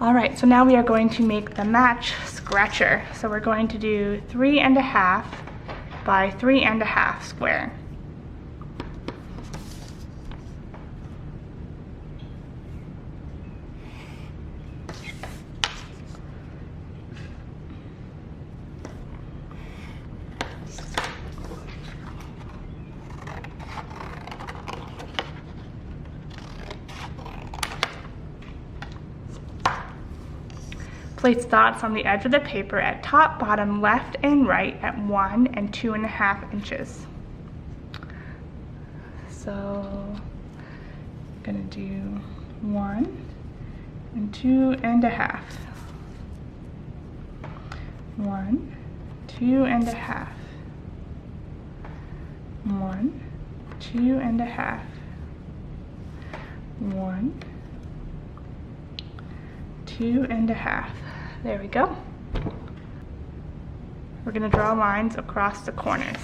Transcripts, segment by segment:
Alright, so now we are going to make the match scratcher. So we're going to do 3.5 by 3.5 square. Place dots on the edge of the paper at top, bottom, left, and right at 1 and 2.5 inches. So I'm gonna do 1 and 2.5. 1, 2.5. 1, 2.5. 1, 2.5. There we go. We're going to draw lines across the corners.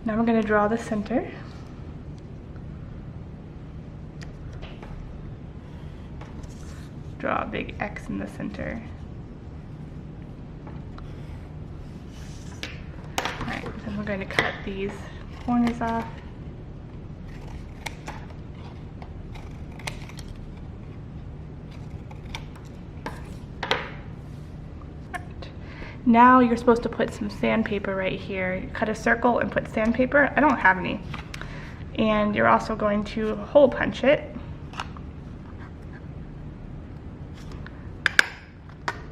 Now we're going to draw the center. Draw a big X in the center. Alright, then we're going to cut these corners off. Now you're supposed to put some sandpaper right here. You cut a circle and put sandpaper. I don't have any. And you're also going to hole punch it.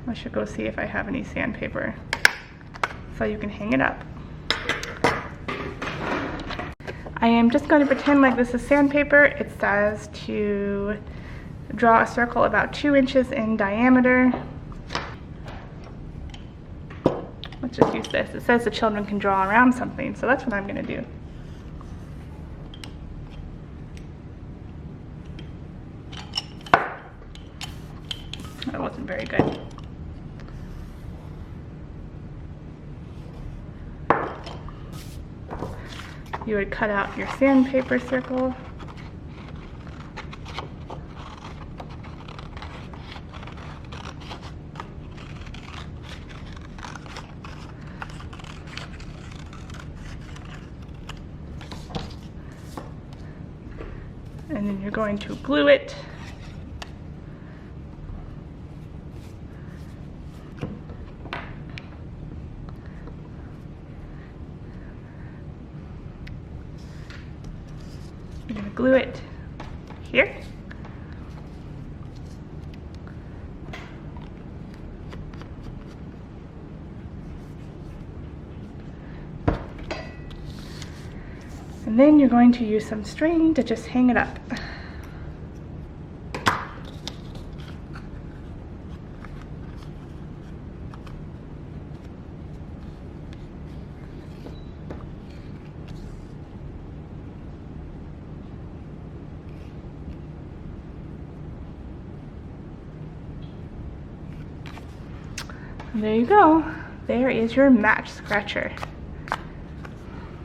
I should go see if I have any sandpaper so you can hang it up. I am just going to pretend like this is sandpaper. It says to draw a circle about 2 inches in diameter. Let's just use this. It says the children can draw around something, so that's what I'm going to do. That wasn't very good. You would cut out your sandpaper circle. And then you're going to glue it. You're going to glue it here. And then you're going to use some string to just hang it up. And there you go. There is your match scratcher.